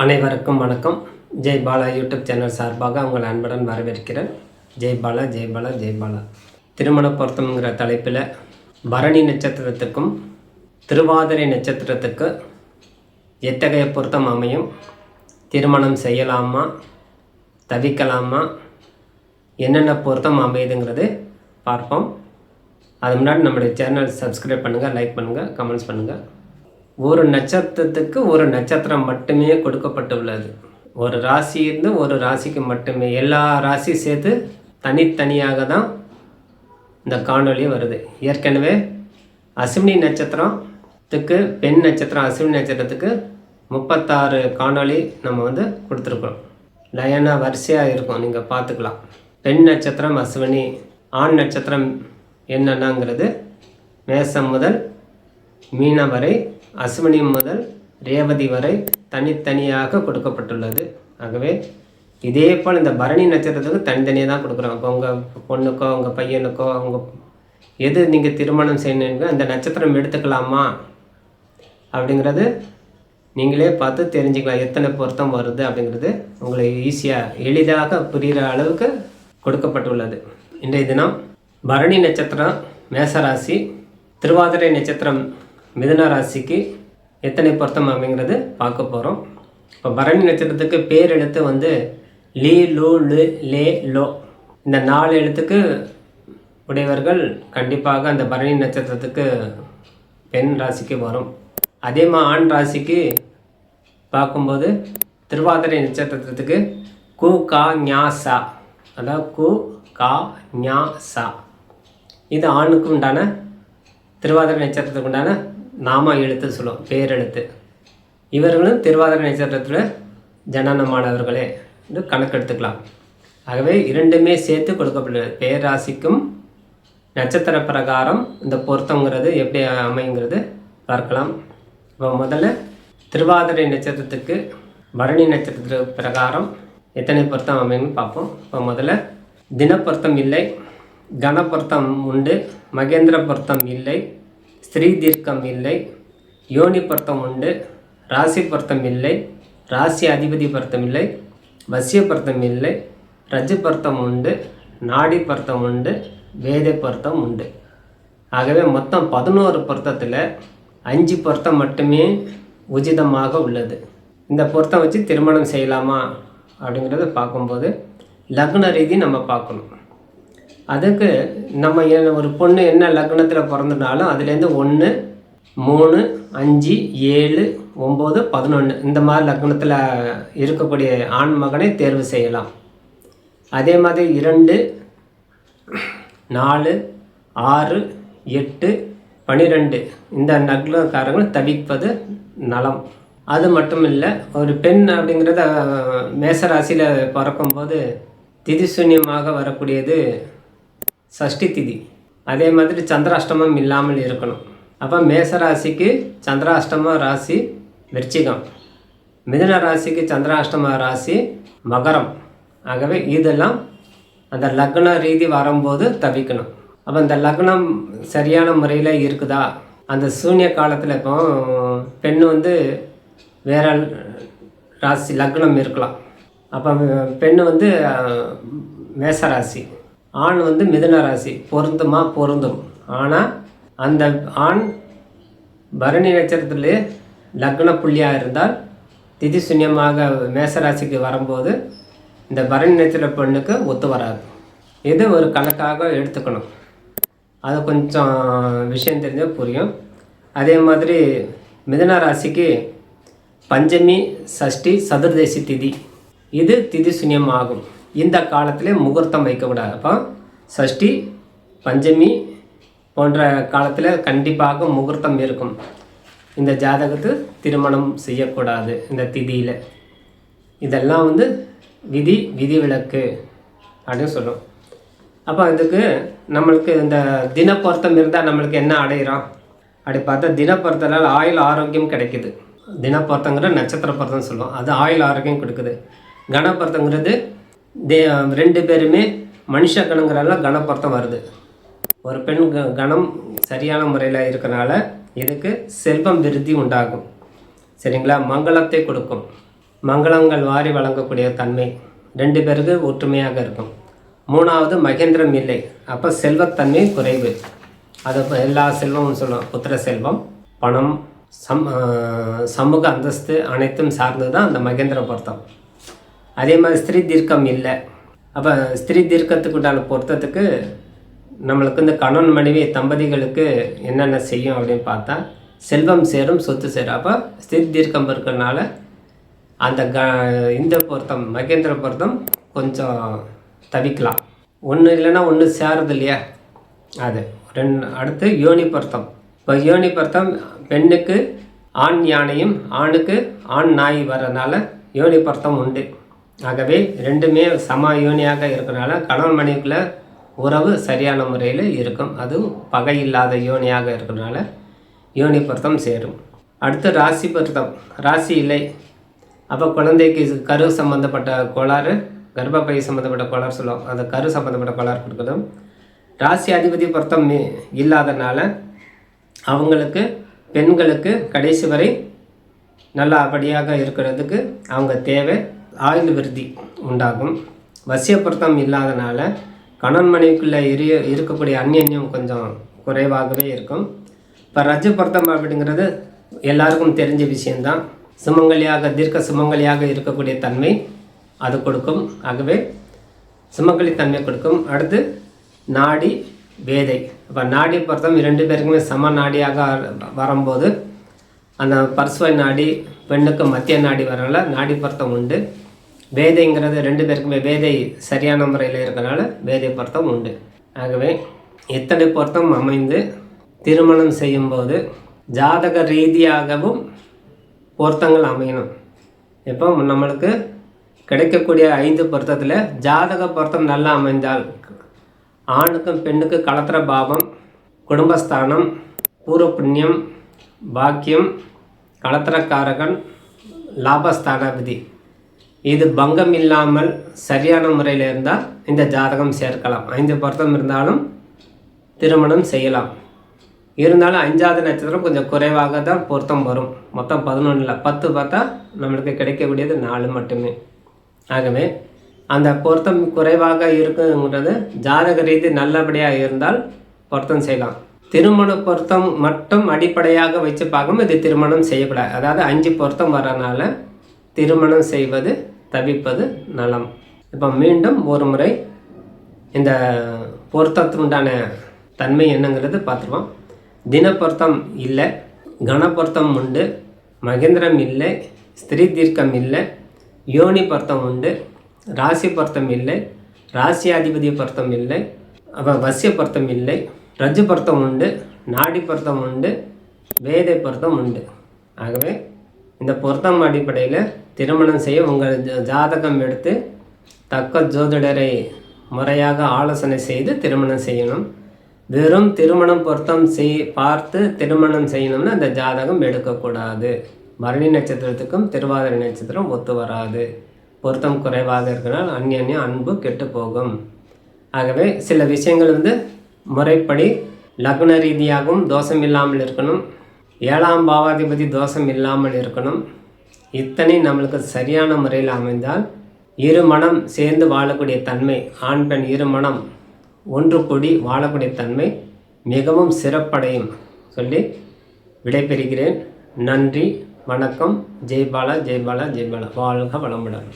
அனைவருக்கும் வணக்கம். Jai Bala YouTube channel சார்பாக உங்கள் அன்புடன் வரவேற்கிறேன். ஜெய் பாலா ஜெய் பாலா ஜெய் பாலா. திருமண பொருத்தம்ங்கிற தலைப்பில் பரணி நட்சத்திரத்துக்கும் திருவாதிரை நட்சத்திரத்துக்கு எத்தகைய பொருத்தம் அமையும், திருமணம் செய்யலாமா, தவிக்கலாமா, என்னென்ன பொருத்தம் அமையுதுங்கிறது பார்ப்போம். அது முன்னாடி நம்முடைய சேனல் சப்ஸ்கிரைப் பண்ணுங்கள், லைக் பண்ணுங்கள், கமெண்ட்ஸ் பண்ணுங்கள். ஒரு நட்சத்திரத்துக்கு ஒரு நட்சத்திரம் மட்டுமே கொடுக்கப்பட்டுள்ளது. ஒரு ராசி இருந்து ஒரு ராசிக்கு மட்டுமே, எல்லா ராசி சேர்த்து தனித்தனியாக தான் இந்த காணொலி வருது. ஏற்கனவே அஸ்வினி நட்சத்திரத்துக்கு, பெண் நட்சத்திரம் அஸ்வினி நட்சத்திரத்துக்கு 36 காணொலி நம்ம கொடுத்துருக்குறோம். லைனாக வரிசையாக இருக்கும், நீங்கள் பார்த்துக்கலாம். பெண் நட்சத்திரம் அஸ்வினி, ஆண் நட்சத்திரம் என்னென்னங்கிறது மேசம் முதல் மீனம் வரை, அஸ்வினி முதல் ரேவதி வரை தனித்தனியாக கொடுக்கப்பட்டுள்ளது. ஆகவே இதே போல் இந்த பரணி நட்சத்திரத்துக்கு தனித்தனியாக தான் கொடுக்குறோம். இப்போ உங்கள் பொண்ணுக்கோ உங்கள் பையனுக்கோ அவங்க எது நீங்கள் திருமணம் செய்யணுங்க அந்த நட்சத்திரம் எடுத்துக்கலாமா அப்படிங்கிறது நீங்களே பார்த்து தெரிஞ்சுக்கலாம். எத்தனை பொருத்தம் வருது அப்படிங்கிறது உங்களை ஈஸியாக எளிதாக புரிகிற அளவுக்கு கொடுக்கப்பட்டுள்ளது. இன்றைய தினம் பரணி நட்சத்திரம் மேசராசி, திருவாதிரை நட்சத்திரம் மிதுன ராசிக்கு எத்தனை பொருத்தம் அப்படிங்கிறது பார்க்க போகிறோம். இப்போ பரணி நட்சத்திரத்துக்கு பேர் எழுத்து லீ, லூ, லு, லே, லோ. இந்த 4 எழுத்துக்கு உடையவர்கள் கண்டிப்பாக அந்த பரணி நட்சத்திரத்துக்கு பெண் ராசிக்கு வரும். அதே மாதிரி ஆண் ராசிக்கு பார்க்கும்போது திருவாதிரை நட்சத்திரத்துக்கு கு, கா, ஞா, சா, அதாவது கு, கா, ஞா, சா. இது ஆணுக்கு உண்டான, திருவாதிரை நட்சத்திரத்துக்கு உண்டான நாம எழுத்து சொல்லுவோம், பேரெழுத்து. இவர்களும் திருவாதிரை நட்சத்திரத்தில் ஜனனமானவர்களே என்று கணக்கெடுத்துக்கலாம். ஆகவே இரண்டுமே சேர்த்து கொடுக்கப்பட்டுள்ளது. பேராசிக்கும் நட்சத்திர பிரகாரம் இந்த பொருத்தங்கிறது எப்படி அமைங்கிறது பார்க்கலாம். இப்போ முதல்ல திருவாதிரை நட்சத்திரத்துக்கு பரணி நட்சத்திர பிரகாரம் எத்தனை பொருத்தம் அமையும்னு பார்ப்போம். இப்போ முதல்ல தினப்பொருத்தம் இல்லை, கணப்பொருத்தம் உண்டு, மகேந்திர பொருத்தம் இல்லை, ஸ்திரீ தீர்க்கம் இல்லை, யோனி பொருத்தம் உண்டு, ராசி பொருத்தம் இல்லை, ராசி அதிபதி பொருத்தம் இல்லை, வசிய பொருத்தம் இல்லை, ரஜு பொருத்தம் உண்டு, நாடி பொருத்தம் உண்டு, வேத பொருத்தம் உண்டு. ஆகவே மொத்தம் 11 பொருத்தத்தில் 5 பொருத்தம் மட்டுமே உச்சிதமாக உள்ளது. இந்த பொருத்தம் வச்சு திருமணம் செய்யலாமா அப்படிங்கிறத பார்க்கும்போது லக்ன ரீதி நம்ம பார்க்கணும். அதுக்கு நம்ம ஒரு பொண்ணு என்ன லக்னத்தில் பிறந்தனாலும் அதுலேருந்து 1, 3, 5, 7, 9, 11 இந்த மாதிரி லக்னத்தில் இருக்கக்கூடிய ஆண் மகனை தேர்வு செய்யலாம். அதே மாதிரி 2, 4, 6, 8, 12 இந்த லக்னக்காரங்களை தவிப்பது நலம். அது மட்டும் இல்லை, ஒரு பெண் அப்படிங்கிறத மேசராசியில் பிறக்கும்போது திதி சூன்யமாக வரக்கூடியது சஷ்டி திதி. அதே மாதிரி சந்திராஷ்டமம் இல்லாமல் இருக்கணும். அப்போ மேசராசிக்கு சந்திராஷ்டம ராசி விருச்சிகம், மிதுன ராசிக்கு சந்திராஷ்டம ராசி மகரம். ஆகவே இதெல்லாம் அந்த லக்ன ரீதி வரும்போது தவிக்கணும். அப்போ இந்த லக்னம் சரியான முறையில் இருக்குதா, அந்த சூன்ய காலத்தில் இப்போ பெண்ணு வேற ராசி லக்னம் இருக்கலாம். அப்போ பெண்ணு மேசராசி, ஆண் மிதுன ராசி, பொருந்துமா? பொருந்தும். ஆனால் அந்த ஆண் பரணி நட்சத்திரத்திலே லக்ன புள்ளியாக இருந்தால் திதி சூன்யமாக மேசராசிக்கு வரும்போது இந்த பரணி நட்சத்திர பெண்ணுக்கு ஒத்து வராது. இது ஒரு கணக்காக எடுத்துக்கணும். அது கொஞ்சம் விஷயம் தெரிஞ்சால் புரியும். அதே மாதிரி மிதுன ராசிக்கு பஞ்சமி, சஷ்டி, சதுர்தசி திதி, இது திதி சூன்யம் ஆகும். இந்த காலத்திலே முகூர்த்தம் வைக்கக்கூடாது. அப்போ சஷ்டி, பஞ்சமி போன்ற காலத்தில் கண்டிப்பாக முகூர்த்தம் இருக்கும். இந்த ஜாதகத்து திருமணம் செய்யக்கூடாது இந்த திதியில். இதெல்லாம் விதிவிலக்கு அப்படின்னு சொல்லும். அப்போ இதுக்கு நம்மளுக்கு இந்த தினப்பொருத்தம் இருந்தால் நம்மளுக்கு என்ன அடையிறோம் அப்படி பார்த்தா, தினப்பொருத்தனால் ஆயுள் ஆரோக்கியம் கிடைக்குது. தினப்பொருத்தங்கிற நட்சத்திர பொருத்தம் சொல்லுவோம், அது ஆயுள் ஆரோக்கியம் கொடுக்குது. கணப்பொருத்தங்கிறது 2 பேருமே மனுஷ கணங்கிறனால கணப்பொருத்தம் வருது. ஒரு பெண் கணம் சரியான முறையில் இருக்கிறனால இதுக்கு செல்வம் விருத்தி உண்டாகும். சரிங்களா? மங்களத்தை கொடுக்கும். மங்களங்கள் வாரி வழங்கக்கூடிய தன்மை, 2 பேருக்கு ஒற்றுமையாக இருக்கும். 3வது மகேந்திரம் இல்லை, அப்போ செல்வத்தன்மை குறைவு. அது இப்போ எல்லா செல்வமும் சொல்லுவோம், புத்திர செல்வம், பணம், சமூக அந்தஸ்து அனைத்தும் சார்ந்து தான் அந்த மகேந்திர பொருத்தம். அதே மாதிரி ஸ்திரீ தீர்க்கம் இல்லை. அப்போ ஸ்திரீ தீர்க்கத்துக்குண்டான பொருத்தத்துக்கு நம்மளுக்கு இந்த கணவன் மனைவி தம்பதிகளுக்கு என்னென்ன செய்யும் அப்படின்னு பார்த்தா, செல்வம் சேரும், சொத்து சேரும். அப்போ ஸ்திரீ தீர்க்கம் இருக்கிறதுனால அந்த இந்த பொருத்தம் மகேந்திர பொருத்தம் கொஞ்சம் தவிக்கலாம். ஒன்று இல்லைன்னா ஒன்று சேருது இல்லையா, அது 2. அடுத்து யோனி பொருத்தம். இப்போ யோனி பொருத்தம் பெண்ணுக்கு ஆண் யானையும் ஆணுக்கு ஆண் நாய் வர்றதுனால யோனி பொருத்தம் உண்டு. ஆகவே 2மே சம யோனியாக இருக்கிறனால கணவன் மனைவிக்குள்ள உறவு சரியான முறையில் இருக்கும். அதுவும் பகை இல்லாத யோனியாக இருக்கிறதுனால யோனி பொருத்தம் சேரும். அடுத்து ராசி பொருத்தம். ராசி இல்லை, அப்போ குழந்தைக்கு கரு சம்மந்தப்பட்ட கோளாறு, கர்ப்பப்பை சம்மந்தப்பட்ட கோளாறு சொல்லுவோம், அந்த கரு சம்மந்தப்பட்ட கோளாறு கொடுக்கணும். ராசி அதிபதி பொருத்தம் இல்லாதனால அவங்களுக்கு பெண்களுக்கு கடைசி வரை நல்லபடியாக இருக்கிறதுக்கு அவங்க தேவை ஆயுள் விருத்தி உண்டாகும். வசிய பொருத்தம் இல்லாதனால கணவன் மனைவிக்குள்ளே இருக்கக்கூடிய அந்யோன்யம் கொஞ்சம் குறைவாகவே இருக்கும். இப்போ ரஜ பொருத்தம் அப்படிங்கிறது எல்லாருக்கும் தெரிஞ்ச விஷயந்தான். சுமங்கலியாக தீர்க்க சுமங்கலியாக இருக்கக்கூடிய தன்மை அது கொடுக்கும். ஆகவே சுமங்கலி தன்மை கொடுக்கும். அடுத்து நாடி வேதை. இப்போ நாடி பொருத்தம் 2 பேருக்குமே சம நாடியாக வரும்போது அந்த பர்சுவை நாடி பெண்ணுக்கு மத்திய நாடி வரனால நாடி பொருத்தம் உண்டு. வேதைங்கிறது 2 பேருக்குமே வேதை சரியான முறையில் இருக்கிறனால வேதை பொருத்தம் உண்டு. ஆகவே இத்தனை பொருத்தம் அமைந்து திருமணம் செய்யும்போது ஜாதக ரீதியாகவும் பொருத்தங்கள் அமையணும். இப்போ நம்மளுக்கு கிடைக்கக்கூடிய 5 பொருத்தத்தில் ஜாதக பொருத்தம் நல்லா அமைந்தால் ஆணுக்கும் பெண்ணுக்கு களத்திர பாவம், குடும்பஸ்தானம், பூர்வ புண்ணியம், பாக்கியம், களத்திரக்காரகன், லாபஸ்தானாதிபதி இது பங்கம் இல்லாமல் சரியான முறையில் இருந்தால் இந்த ஜாதகம் சேர்க்கலாம். 5 பொருத்தம் இருந்தாலும் திருமணம் செய்யலாம். இருந்தாலும் 5வது நட்சத்திரம் கொஞ்சம் குறைவாக தான் பொருத்தம் வரும். மொத்தம் 11 10 பார்த்தா நம்மளுக்கு கிடைக்கக்கூடியது 4 மட்டுமே. ஆகவே அந்த பொருத்தம் குறைவாக இருக்குங்கிறது ஜாதக ரீதி நல்லபடியாக இருந்தால் பொருத்தம் செய்யலாம். திருமண பொருத்தம் மட்டும் அடிப்படையாக வச்சு பார்க்கணும், இது திருமணம் செய்யக்கூடாது. அதாவது 5 பொருத்தம் வரனால திருமணம் செய்வது தவிர்ப்பது நலம். இப்போ மீண்டும் ஒரு முறை இந்த பொருத்தத்துண்டான தன்மை என்னங்கிறது பார்த்துருவோம். தின பொருத்தம் இல்லை, கண பொருத்தம் உண்டு, மகேந்திரம் இல்லை, ஸ்திரீ தீர்க்கம் இல்லை, யோனி பொருத்தம் உண்டு, ராசி பொருத்தம் இல்லை, ராசியாதிபதி பொருத்தம் இல்லை, அப்போ வசிய பொருத்தம் இல்லை, ரஜு பொருத்தம் உண்டு, நாடி பொருத்தம் உண்டு, வேதை பொருத்தம் உண்டு. ஆகவே இந்த பொருத்தம் அடிப்படையில் திருமணம் செய்ய உங்கள் ஜாதகம் எடுத்து தக்க ஜோதிடரை முறையாக ஆலோசனை செய்து திருமணம் செய்யணும். வெறும் திருமணம் பொருத்தம் பார்த்து திருமணம் செய்யணும்னா அந்த ஜாதகம் எடுக்கக்கூடாது. பரணி நட்சத்திரத்துக்கும் திருவாதிரை நட்சத்திரம் ஒத்து வராது. பொருத்தம் குறைவாக இருக்கிறனால் அந்யோன்யம் அன்பு கெட்டு போகும். ஆகவே சில விஷயங்கள் முறைப்படி லக்ன ரீதியாகவும் தோஷம் இல்லாமல் இருக்கணும், 7ஆம் பாவாதிபதி தோஷம் இல்லாமல் இருக்கணும். இத்தனை நம்மளுக்கு சரியான முறையில் அமைந்தால் இரு மனம் சேர்ந்து வாழக்கூடிய தன்மை, ஆண் பெண் இரு மனம் ஒன்று கூடி வாழக்கூடிய தன்மை மிகவும் சிறப்படையும் சொல்லி விடைபெறுகிறேன். நன்றி, வணக்கம். ஜெய் பாலா, ஜெய் பாலா, ஜெய் பாலா. வாழ்க வளமுடன்.